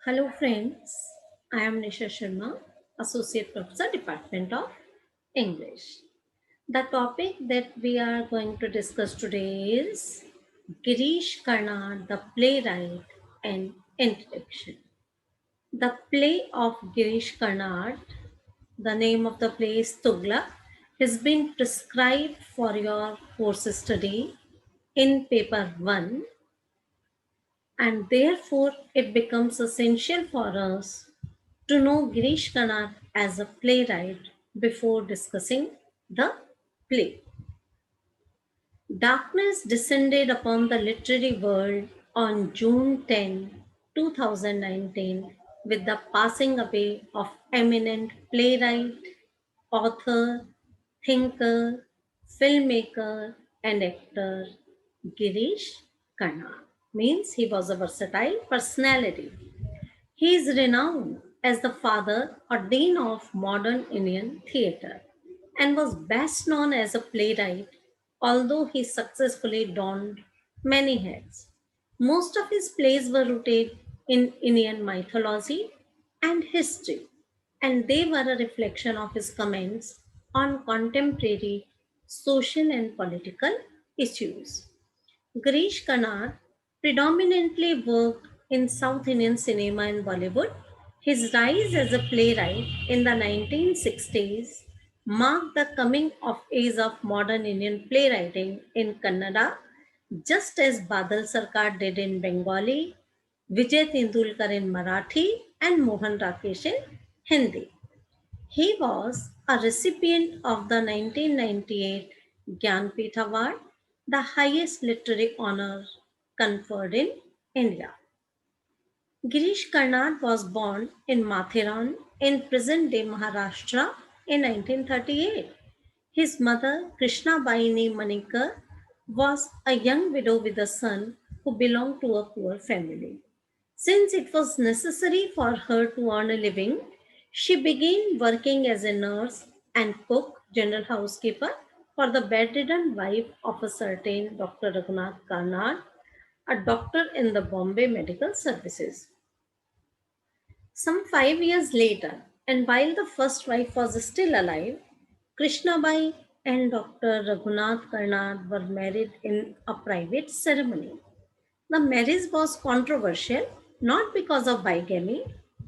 Hello friends, I am Nisha Sharma, Associate Professor, Department of English. The topic that we are going to discuss today is Girish Karnad, the playwright and introduction. The play of Girish Karnad, the name of the play is Tughlaq, has been prescribed for your course study in paper 1, and therefore it becomes essential for us to know Girish Karnad as a playwright before discussing the play. Darkness descended upon the literary world on June 10, 2019, with the passing away of eminent playwright, author, thinker, filmmaker, and actor Girish Karnad. Means he was a versatile personality. He is renowned as the father or dean of modern Indian theatre and was best known as a playwright, although he successfully donned many hats. Most of his plays were rooted in Indian mythology and history, and they were a reflection of his comments on contemporary social and political issues. Girish Karnad predominantly worked in South Indian cinema and Bollywood. His rise as a playwright in the 1960s marked the coming of age of modern Indian playwriting in Kannada, just as Badal Sarkar did in Bengali, Vijay Tendulkar in Marathi, and Mohan Rakesh in Hindi. He was a recipient of the 1998 Gyanpith Award, the highest literary honor conferred in India. Girish Karnad was born in Mathiran in present day Maharashtra in 1938. His mother, Krishna Baini Manikar, was a young widow with a son who belonged to a poor family. Since it was necessary for her to earn a living, she began working as a nurse and cook, general housekeeper, for the bedridden wife of a certain Dr. Raghunath Karnad, a doctor in the Bombay Medical Services. Some 5 years later, and while the first wife was still alive, Krishnabai and Dr. Raghunath Karnad were married in a private ceremony. The marriage was controversial not because of bigamy.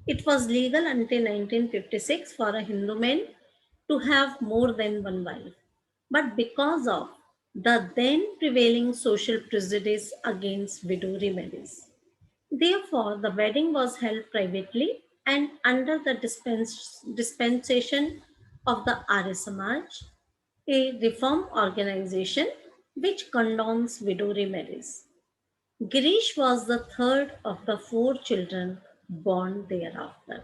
It was legal until 1956 for a Hindu man to have more than one wife, but because of the then prevailing social prejudice against widow remarriage. Therefore, the wedding was held privately and under the dispensation of the Arya Samaj, a reform organization which condones widow remarriage. Girish was the third of the four children born thereafter.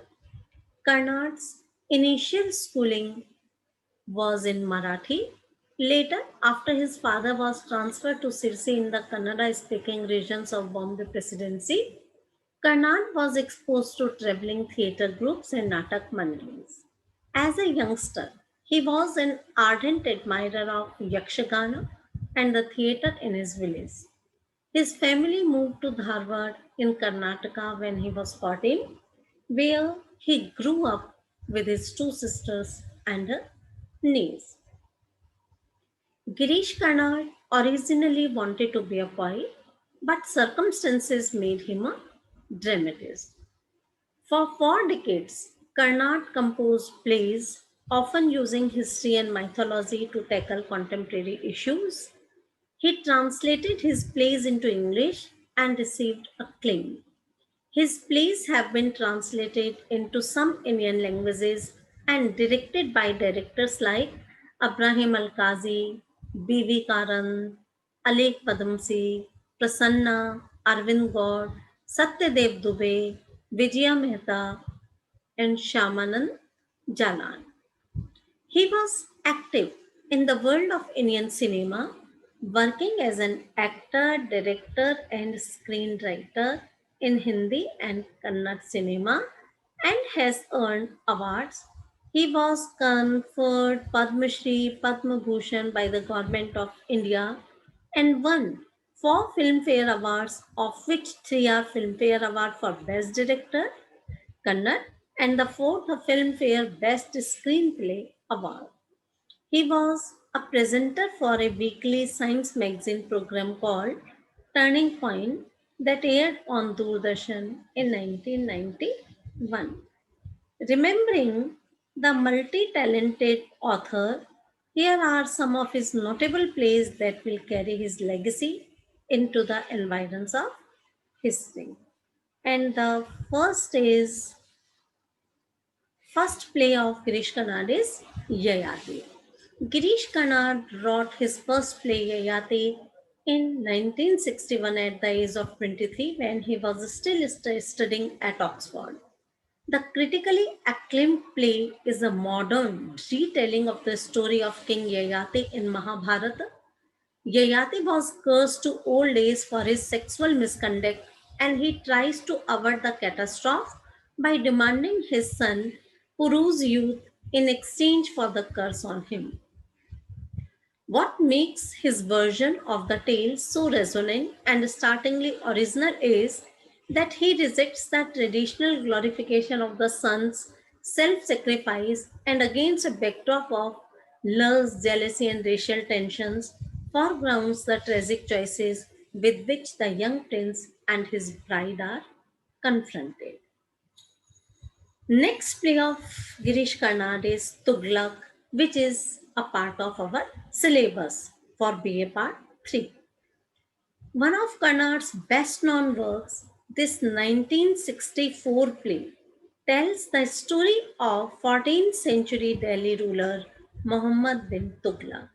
Karnad's initial schooling was in Marathi. Later, after his father was transferred to Sirsi in the Kannada speaking regions of Bombay Presidency, Karnad was exposed to traveling theatre groups and Natak Mandalis. As a youngster, he was an ardent admirer of Yakshagana and the theatre in his village. His family moved to Dharwad in Karnataka when he was 14, where he grew up with his two sisters and a niece. Girish Karnad originally wanted to be a poet, but circumstances made him a dramatist. For 4 decades, Karnad composed plays, often using history and mythology to tackle contemporary issues. He translated his plays into English and received acclaim. His plays have been translated into some Indian languages and directed by directors like Abraham Al-Qazi, B.V. Karan, Alek Padamsi, Prasanna, Arvind Gaur, Satyadev Dubey, Vijaya Mehta, and Shamanand Jalan. He was active in the world of Indian cinema, working as an actor, director, and screenwriter in Hindi and Kannada cinema and has earned awards. He was conferred Padma Shri, Padma Bhushan by the Government of India and won 4 Filmfare Awards, of which 3 are Filmfare Award for Best Director, Kannad, and the fourth a Filmfare Best Screenplay Award. He was a presenter for a weekly science magazine program called Turning Point that aired on Doordarshan in 1991. Remembering the multi talented author, here are some of his notable plays that will carry his legacy into the environs of history. And the first is first play of Girish Karnad is Yayati. Girish Karnad wrote his first play Yayati in 1961 at the age of 23 when he was still studying at Oxford. The critically acclaimed play is a modern retelling of the story of King Yayati in Mahabharata. Yayati was cursed to old age for his sexual misconduct and he tries to avert the catastrophe by demanding his son Puru's youth in exchange for the curse on him. What makes his version of the tale so resonant and startlingly original is that he rejects the traditional glorification of the son's self sacrifice and against a backdrop of lust, jealousy, and racial tensions, foregrounds the tragic choices with which the young prince and his bride are confronted. Next play of Girish Karnad is Tughlaq, which is a part of our syllabus for BA Part 3. One of Karnad's best known works, this 1964 play tells the story of 14th century Delhi ruler Muhammad bin Tughlaq.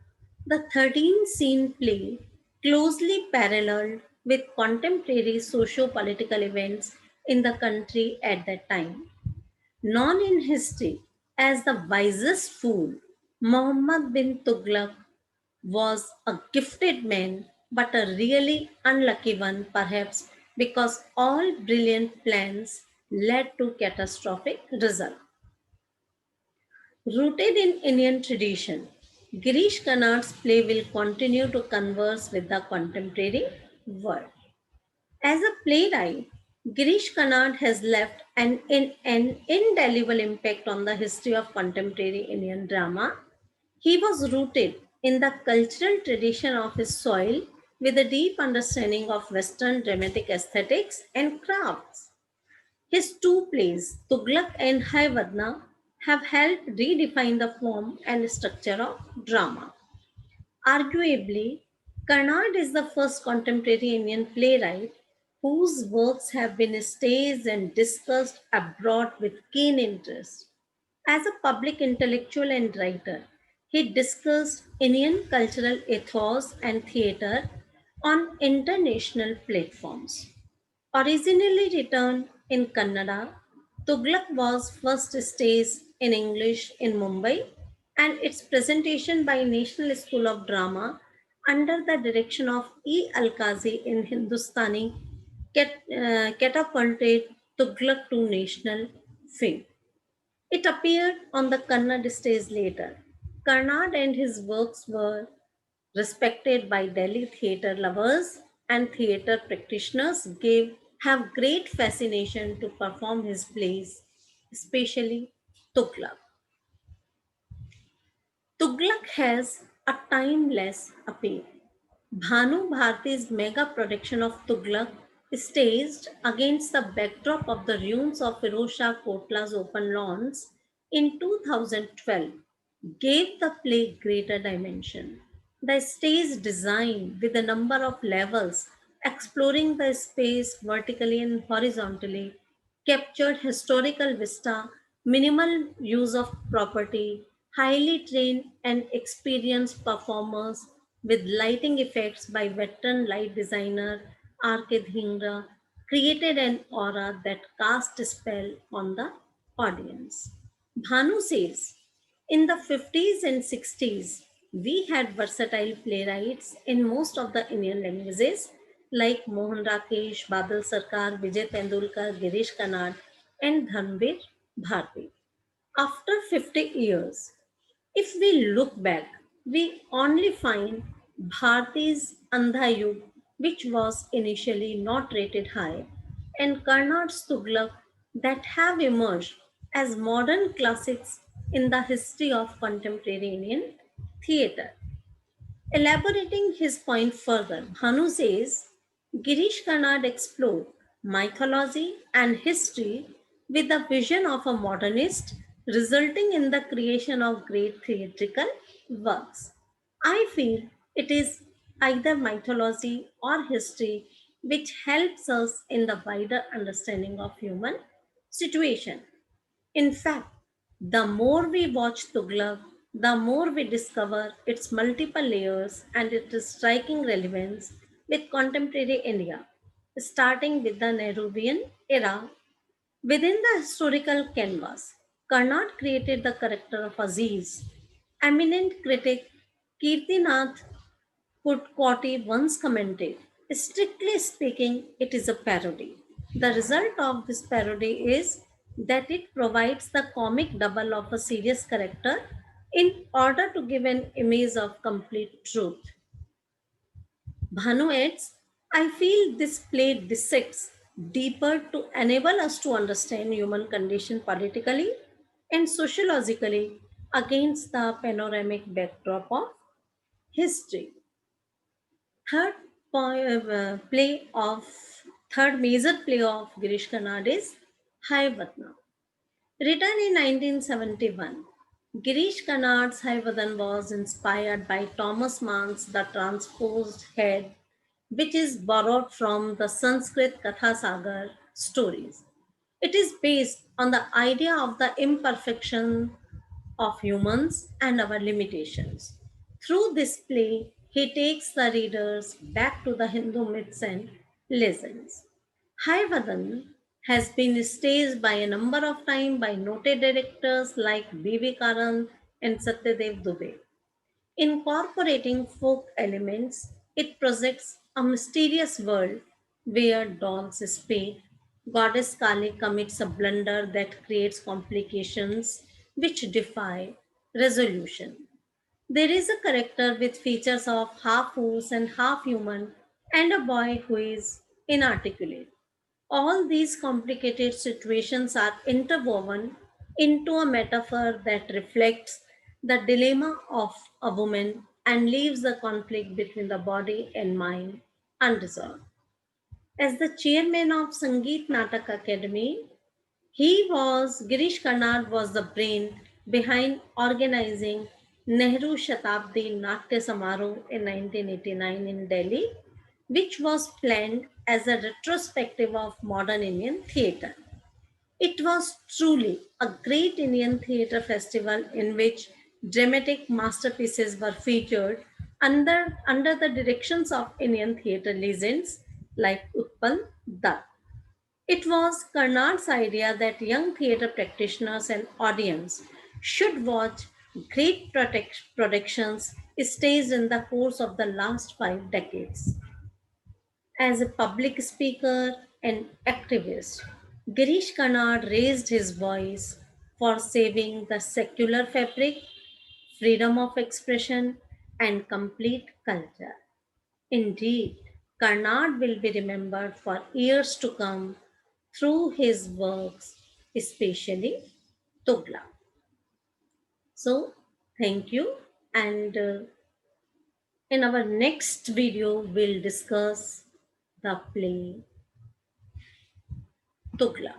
The 13 scene play closely paralleled with contemporary socio political events in the country at that time. Known in history as the wisest fool, Muhammad bin Tughlaq was a gifted man, but a really unlucky one, perhaps because all brilliant plans led to catastrophic results. Rooted in Indian tradition, Girish Karnad's play will continue to converse with the contemporary world. As a playwright, Girish Karnad has left an indelible impact on the history of contemporary Indian drama. He was rooted in the cultural tradition of his soil with a deep understanding of Western dramatic aesthetics and crafts. His two plays, Tughlaq and Hayvadna, have helped redefine the form and structure of drama. Arguably, Karnad is the first contemporary Indian playwright whose works have been staged and discussed abroad with keen interest. As a public intellectual and writer, he discussed Indian cultural ethos and theatre on international platforms. Originally written in Kannada, Tughlaq was first staged in English in Mumbai and its presentation by National School of Drama under the direction of E. Alkazi in Hindustani catapulted Tughlaq to national fame. It appeared on the Kannada stage later. Karnad and his works were respected by Delhi theatre lovers and theatre practitioners have great fascination to perform his plays, especially Tughlaq. Tughlaq has a timeless appeal. Bhanu Bharti's mega production of Tughlaq, staged against the backdrop of the ruins of Firoz Shah Kotla's open lawns in 2012, gave the play greater dimension. The stage design, with a number of levels exploring the space vertically and horizontally, captured historical vista, minimal use of property, highly trained and experienced performers with lighting effects by veteran light designer R.K. Dhingra created an aura that cast a spell on the audience. Bhanu says, in the 50s and 60s, we had versatile playwrights in most of the Indian languages like Mohan Rakesh, Badal Sarkar, Vijay Tendulkar, Girish Kanad, and Dhanvir Bharti. After 50 years, if we look back, we only find Bharti's Andha Yug which was initially not rated high, and Karnad's Tughlaq that have emerged as modern classics in the history of contemporary Indian theatre. Elaborating his point further, Bhanu says Girish Karnad explored mythology and history with the vision of a modernist, resulting in the creation of great theatrical works. I feel it is either mythology or history which helps us in the wider understanding of human situation. In fact, the more we watch Tughlaq, the more we discover its multiple layers and its striking relevance with contemporary India, starting with the Nehruvian era. Within the historical canvas, Karnad created the character of Aziz. Eminent critic Kirtinath Koti once commented, strictly speaking, it is a parody. The result of this parody is that it provides the comic double of a serious character in order to give an image of complete truth. Bhanu adds, I feel this play dissects deeper to enable us to understand human condition politically and sociologically against the panoramic backdrop of history. Third play of third major play of Girish Karnad is Hayvatna. Written in 1971, Girish Karnad's Hayvadan was inspired by Thomas Mann's The Transposed Head, which is borrowed from the Sanskrit Katha Sagar stories. It is based on the idea of the imperfection of humans and our limitations. Through this play, he takes the readers back to the Hindu myths and legends. Haivadan has been staged by a number of times by noted directors like B.V. Karan and Satyadev Dubey. Incorporating folk elements, it projects a mysterious world where dogs speak. Goddess Kali commits a blunder that creates complications which defy resolution. There is a character with features of half horse and half human, and a boy who is inarticulate. All these complicated situations are interwoven into a metaphor that reflects the dilemma of a woman and leaves the conflict between the body and mind unresolved. As the chairman of Sangeet Natak Academy, Girish Karnad was the brain behind organizing Nehru Shatabdi Natya Samaroh in 1989 in Delhi, which was planned as a retrospective of modern Indian theatre. It was truly a great Indian theatre festival in which dramatic masterpieces were featured under the directions of Indian theatre legends like Utpal Dutt. It was Karnad's idea that young theatre practitioners and audience should watch great productions staged in the course of the last 5 decades. As a public speaker and activist, Girish Karnad raised his voice for saving the secular fabric, freedom of expression, and complete culture. Indeed, Karnad will be remembered for years to come through his works, especially Tugla. So, thank you. And in our next video, we'll discuss the play Tugla.